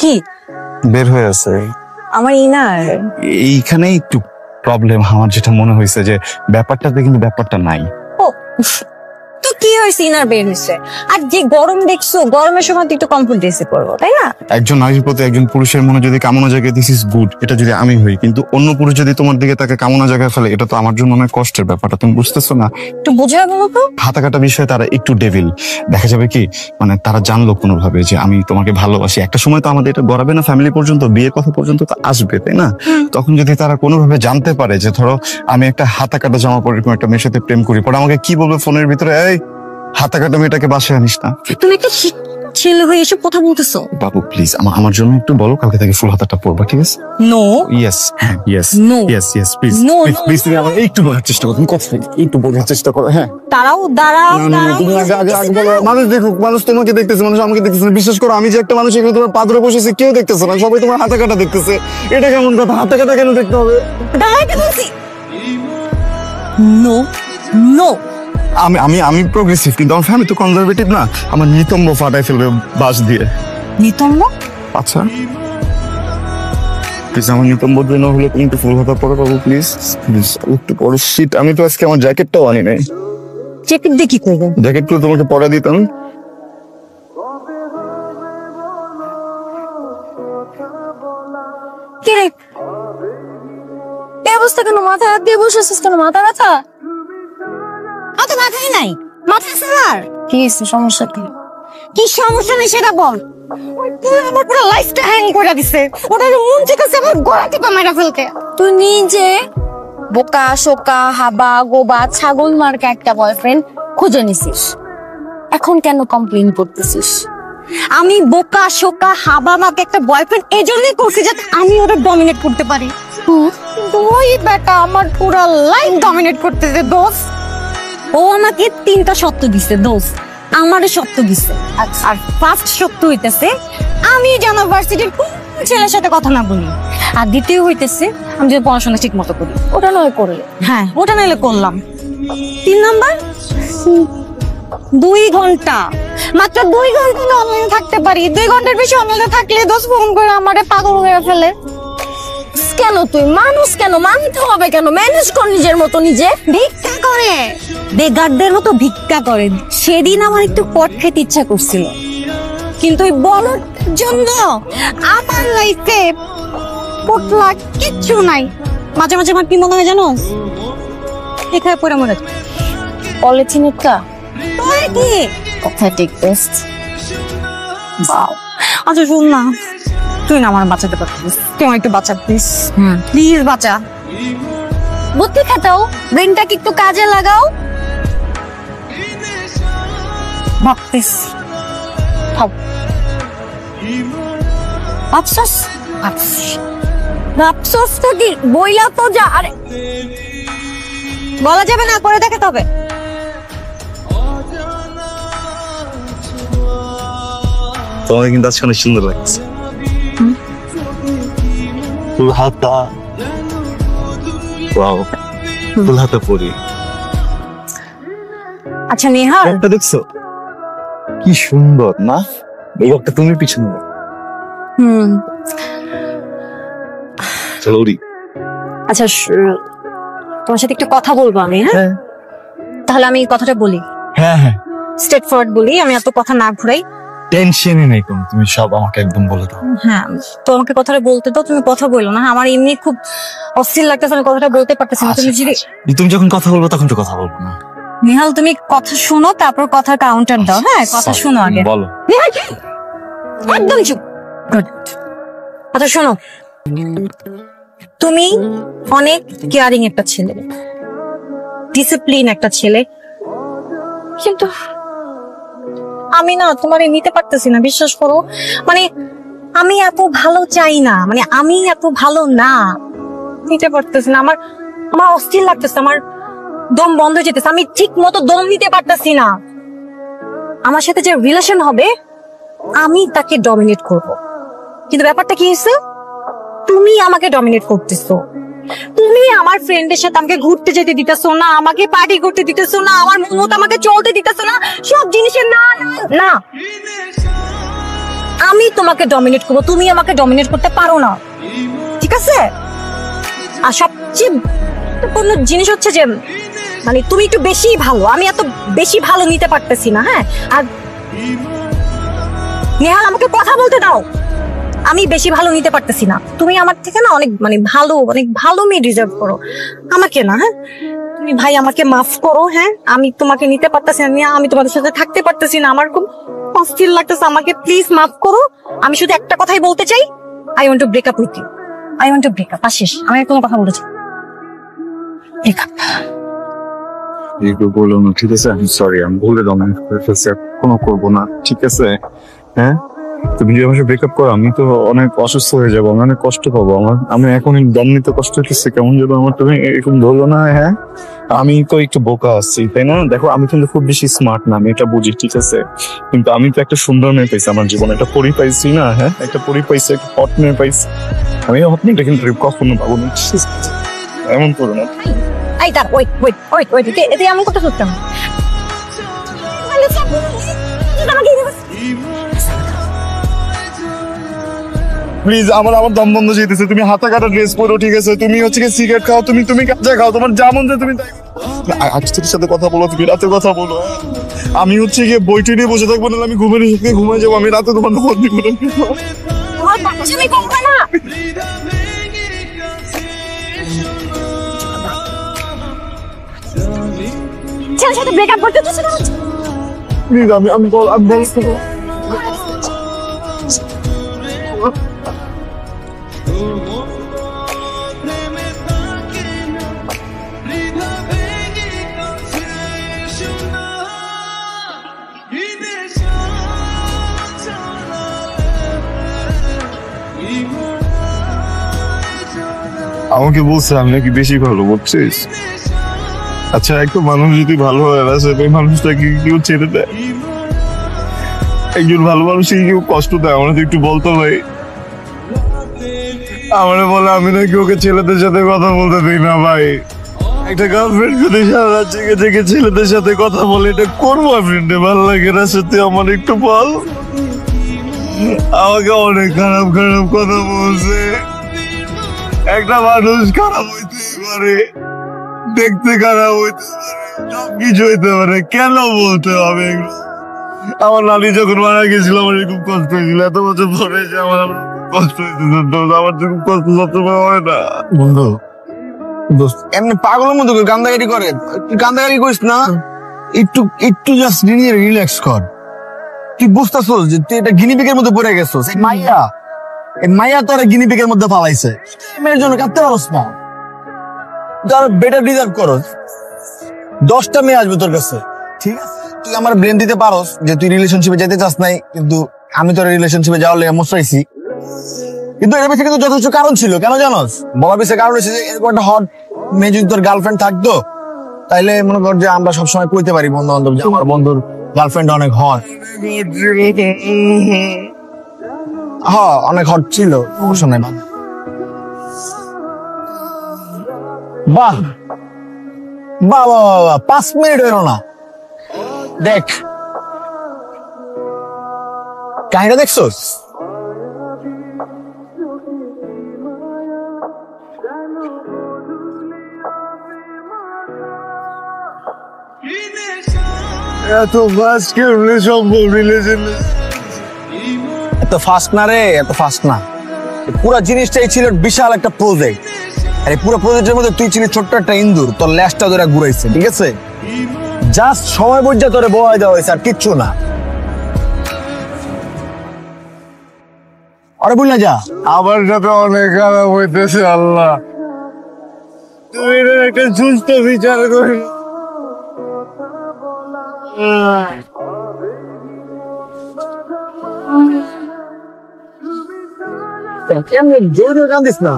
কি বের হয়ে আছে আমার ইনার এইখানেই একটু প্রবলেম। আমার যেটা মনে হয়েছে যে ব্যাপারটাতে কিন্তু ব্যাপারটা নাই। ও তো কি হয়েছে ইনার বের হয়েছে? আর যে গরম দেখছো, গরমের সময় তো একটু কমফোর্ট ড্রেসে পরবো, তাই না? একজন নারীর প্রতি একজন পুরুষের মনে যদি কামনা জায়গায় দিস ইজ গুড, এটা যদি আমি হই, কিন্তু অন্য পুরুষ যদি তোমার দিকে তাকে কামনা জায়গায় ফেলে, এটা তো আমার জন্য অনেক কষ্টের ব্যাপারটা। তুমি বুঝতেছো না? একটু বোঝায় বলো তো। হাতা কাটা বিষয়ে তারা একটু ডেভিল। দেখা যাবে কি মানে তারা জানলো কোনোভাবে যে আমি তোমাকে ভালোবাসি, একটা সময় তো আমাদের এটা গড়াবে না, ফ্যামিলি পর্যন্ত, বিয়ের কথা পর্যন্ত তো আসবে, তাই না? তখন যদি তারা কোনোভাবে জানতে পারে যে ধরো আমি একটা হাতা কাটা জামা পরে এরকম একটা মেয়ের সাথে প্রেম করি, পরে আমাকে কি বলবে ফোনের ভিতরে, এই হাতা কাটা মেয়েটাকে বাসায় আনিস না। তুমি একটা ছেলে হয়ে এসব কথা বলতেছো। বাবু প্লিজ আমার জন্য একটু বলো, কালকে থেকে ফুল হাতাটা পরবা, ঠিক আছে? No yes yes No. Yes yes please No, please তুমি আমার একটু বোঝার চেষ্টা করো, তুমি কথা একটু বোঝার চেষ্টা করো। হ্যাঁ দাঁড়াও দাঁড়াও দাঁড়াও। তুমি আগে বলো। মানুষ দেখুক, মানুষ তোমাকে দেখতেছে, মানুষ আমাকে দেখতেছে না। বিশ্বাস করো, আমি যে একটা মানুষ এখানে তোমার পাদরে বসেছি, কেউ দেখতেছে না, সবাই তোমার হাতা কাটা দেখতেছে। এটা কেমন কথা? হাতা কাটা কেন দেখতে হবে? দাঁড়াইতে বলছি। নো নো আমি আমি আমি প্রোগ্রেসিভ, কিন্তু আমার ফ্যামিলি তো কনজারভেটিভ না। আমার নিতম্ব ফাটাই ফেলবে বাস দিয়ে। নিতম্ব? আচ্ছা প্লিজ আমার নিতম্বর জন্য হলে তুমি একটু ফুল হাতা পরে পাবো, প্লিজ প্লিজ একটু পরে। শীত, আমি তো আজকে আমার জ্যাকেটটাও আনি নাই। জ্যাকেট দিয়ে কি করবো? জ্যাকেটগুলো তোমাকে পরে দিতাম। কে রে এই অবস্থা কেন? মাথা হাত দিয়ে বসে আছিস কেন? মাথা ব্যথা? তো মাথায় নাই, মাথা স্যার। কি সমস্যা? কি সমস্যা নেই সেটা বল। আমার পুরো লাইফটা হ্যাং করে দিছে। ওটা মন থেকে আমার গলা টিপা মারা ফেলতে। তুই নিজে বোকা শোকা হাবা গোবা ছাগল মার্কা একটা বয়ফ্রেন্ড খুঁজে নিছিস, এখন কেন কমপ্লেইন করতেছিস? আমি বোকা শোকা হাবা মাকে একটা বয়ফ্রেন্ড এই জন্যই করছি যাতে আমি ওরা ডমিনেট করতে পারি। কিন্তু ওই বেটা আমার পুরো লাইফ ডমিনেট করতেছে দোস্ত। ও আমাকে 3টা সত্য দিছে দোস্ত, আমারও সত্য দিছে। আর ফার্স্ট সত্য হইতেছে আমি যেন ভার্সিটির কোন ছেলের সাথে কথা না বলি, আর দ্বিতীয় হইতেছে আমি যদি পড়াশোনা ঠিক মতো করি। ওটা নয় করলে, হ্যাঁ ওটা নইলে করলাম। 3 নাম্বার 2 ঘন্টা, মাত্র 2 ঘন্টা অনলাইনে থাকতে পারি। 2 ঘন্টার বেশি অনলাইনে থাকলে দোস্ত ফোন করে আমারে পাগল হয়ে ফেলে। কেন তুই মানুষ, কেন মানতে হবে, কেন ম্যানেজ কর নিজের মতো, নিজে ভিক্ষা করে বেগারদের মতো ভিক্ষা করেন। সেদিন আমার একটু পট খেতে ইচ্ছা করছিল, কিন্তু ওই বলর জন্য আমার লাইফে পটলা কিচ্ছু নাই। মাঝে মাঝে আমার কি মনে হয় জানো, এখানে পড়ে মনে পলিথিনটা কি অথেন্টিক বেস্ট। আচ্ছা শুন না, তুই না আমার বাঁচাতে পারতিস, তুই আমার একটু বাঁচা প্লিজ, প্লিজ বাঁচা। বুদ্ধি খাটাও, ব্রেনটাকে একটু কাজে লাগাও। ভাবতিস আফসোস আফসোস তো কি বইলা তো যা। আরে বলা যাবে না, করে দেখাতে হবে। তোমাকে কিন্তু আজকে অনেক সুন্দর লাগছে। ফুল হাতা, ওয়াও ফুল হাতা পরি। আচ্ছা নেহা, একটা দেখছো কি সুন্দর না? এই একটা তুমি পিছনে চলো। আচ্ছা তোমার সাথে একটু কথা বলবো আমি। হ্যাঁ তাহলে আমি কথাটা বলি। হ্যাঁ হ্যাঁ স্ট্রেট ফরওয়ার্ড বলি, আমি এত কথা না ঘুরাই। টেনশনই নেই কোনো, তুমি সব আমাকে একদম বলে দাও। হ্যাঁ তো আমাকে কথাটা বলতে দাও, তুমি কথা বলো না। আমার এমনি খুব অস্থির লাগতেছে, আমি কথাটা বলতে পারতেছি না। তুমি যদি তুমি যখন কথা বলবো তখন তো কথা বলবো না। নিহাল তুমি কথা শোনো, তারপর কথা কাউন্টার দাও। হ্যাঁ কথা শোনো আগে, বলো। একদম চুপ। গুড। আচ্ছা শোনো, তুমি অনেক কেয়ারিং একটা ছেলে, ডিসিপ্লিন একটা ছেলে, কিন্তু আমি না তোমারে নিতে পারতেছি না, বিশ্বাস করো। মানে আমি এত ভালো চাই না, মানে আমি এত ভালো না, নিতে পারতেছি না। আমার আমার অস্থির লাগতেছে, আমার দম বন্ধ হয়ে যেতেছে, আমি ঠিক মতো দম নিতে পারতেছি না। আমার সাথে যে রিলেশন হবে আমি তাকে ডমিনেট করব, কিন্তু ব্যাপারটা কি হয়েছে, তুমি আমাকে ডমিনেট করতেছো। তুমি আমার ফ্রেন্ডের সাথে আমাকে ঘুরতে যেতে দিতেছো না, আমাকে পার্টি করতে দিতেছো না, আমার মন মতো আমাকে চলতে দিতেছো না, সব জিনিসের না না না। আমি তোমাকে ডমিনেট করবো, তুমি আমাকে ডমিনেট করতে পারো না, ঠিক আছে? আর সবচেয়ে গুরুত্বপূর্ণ জিনিস হচ্ছে যে মানে তুমি একটু বেশি ভালো, আমি এত বেশি ভালো নিতে পারতেছি না। হ্যাঁ, আর নেহাল আমাকে কথা বলতে দাও, আমি বেশি ভালো নিতে পারতেছি না। তুমি আমার থেকে না অনেক মানে অনেক ভালো মেয়ে ডিজার্ভ করো, আমাকে না। হ্যাঁ, তুমি ভাই আমাকে মাফ করো। হ্যাঁ, আমি তোমাকে নিতে পারতেছি না, আমি তোমাদের সাথে থাকতে পারতেছি না, আমার খুব অস্থির লাগতেছে, আমাকে প্লিজ মাফ করো। আমি শুধু একটা কথাই বলতে চাই, I want to break up with you, I want to break up. শেষ, আমি আর কোনো কথা বলতে চাই ব্রেক আপ। একটু বললো না, ঠিক আছে? আমি সরি, আমি ভুলে ডমিনেট করে ফেলছি, কোনো করবো না, ঠিক আছে? হ্যাঁ, তুমি যদি আমার ব্রেকআপ করো আমি তো অনেক অসুস্থ হয়ে যাবো, আমি অনেক কষ্ট পাবো। আমি এখন দম নিতে কষ্ট হচ্ছে, কেমন যাবো আমার, তুমি এরকম ধরলো না? হ্যাঁ, আমি তো একটু বোকা আছি, তাই না? দেখো আমি কিন্তু খুব বেশি স্মার্ট না, আমি এটা বুঝি, ঠিক আছে? কিন্তু আমি তো একটা সুন্দর মেয়ে পাইছি আমার জীবনে, একটা পরি পাইছি না? হ্যাঁ, একটা পরি পাইছি, একটা হট মেয়ে পাইছি। আমি হট মেয়েটা কিন্তু কখনো পাবো না, এমন করো না। এই দাঁড়া, ওয়েট ওয়েট ওয়েট ওয়েট, এতে এমন কথা সত্যি প্লিজ, আমার দম বন্ধ যেতেছে, তুমি হাতা কাটা ড্রেস পরো, ঠিক আছে? তুমি হচ্ছে কি সিগারেট খাও, তুমি গাঁজা খাও, তোমার যেমন যে তুমি আজকের সাথে কথা বলো, তুমি রাতে কথা বলো। আমি হচ্ছে গিয়ে বইটি নিয়ে বসে থাকবো, না আমি ঘুমিয়ে যাবো, আমি রাতে তোমার ফোন দিব না। ছেলের সাথে ব্রেকআপ করতে তো সেটা প্লিজ, আমি আমাকে বলছে আমি নাকি বেশি ভালো, বুঝছিস? আচ্ছা, একটা মানুষ যদি ভালো হয় না, সেই মানুষটাকে কেউ ছেড়ে দেয়? একজন ভালো মানুষকে কেউ কষ্ট দেয়? আমার তো একটু বলতো ভাই। আমার বলে আমি নাকি ওকে ছেলেদের সাথে কথা বলতে দিই না ভাই। একটা গার্লফ্রেন্ড যদি সারা রাত জেগে জেগে ছেলেদের সাথে কথা বলে, এটা কোন বয়ফ্রেন্ডে ভালো লাগে না? সত্যি আমার একটু বল। আমাকে অনেক খারাপ খারাপ কথা বলছে। একটা মানুষ খারাপ হইতেই পারে, দেখতে খারাপ হইতে পারে, সবকিছু হইতে পারে, কেন বলতে হবে এগুলো? আমার নানি যখন মারা গেছিল আমার খুব কষ্ট হয়েছিল, এত বছর পরে এসে আমার কষ্ট হয়েছে। আমার তো খুব কষ্ট সবসময় হয় না। বন্ধু, এমনি পাগলের মতো কান্দাকাটি করে, কান্দাকাটি করিস না, একটু একটু জাস্ট রিল্যাক্স কর। তুই বুঝতেছস যে তুই এটা গিনিপিগের মধ্যে পড়ে গেছস। মাইয়া তোর গিনিপিগের মধ্যে ফালাইছে, মেয়ের জন্য কাঁদতে পারস না? তোর বেটার ডিজার্ভ করস। 10টা মেয়ে আসবে তোর কাছে, ঠিক আছে? তুই আমার ব্রেন দিতে পারস যে তুই রিলেশনশিপে যেতে চাস নাই, কিন্তু আমি তোর রিলেশনশিপে যাওয়ার লেগে মশাইছি। কিন্তু এর পিছনে কিন্তু যথেষ্ট কারণ ছিল, কেন জানোস? বলার পিছনে কারণ হচ্ছে যে এরকম একটা হট মেয়ে যদি তোর গার্লফ্রেন্ড থাকতো, তাইলে মনে কর যে আমরা সবসময় কইতে পারি বন্ধু বান্ধব যে আমার বন্ধুর গার্লফ্রেন্ড অনেক হট। হ্যাঁ, অনেক হট ছিল, সমস্যা নাই। বাহ বাহ বাহ বাহ, 5 মিনিট হইল না। দেখ কাহিনীটা, দেখছোস? এত ফাস্ট কেমনে সম্ভব রিলেশন? এত ফাস্ট না রে, এত ফাস্ট না। পুরো জিনিসটাই ছিল বিশাল একটা প্রজেক্ট, আর এই পুরো প্রজেক্টের মধ্যে তুই ছিলি ছোট্ট একটা ইন্দুর, তোর ল্যাসটা ধরে ঘুরাইছে, ঠিক আছে? জাস্ট সময় বুঝা তোরে বয় দেওয়া হয়েছে, আর কিচ্ছু না। আরে বল না, যা। আমার সাথে অনেক খারাপ হইতেছে, আল্লাহ তুমি একটা সুস্থ বিচার করি। জোরে কান্দিস না।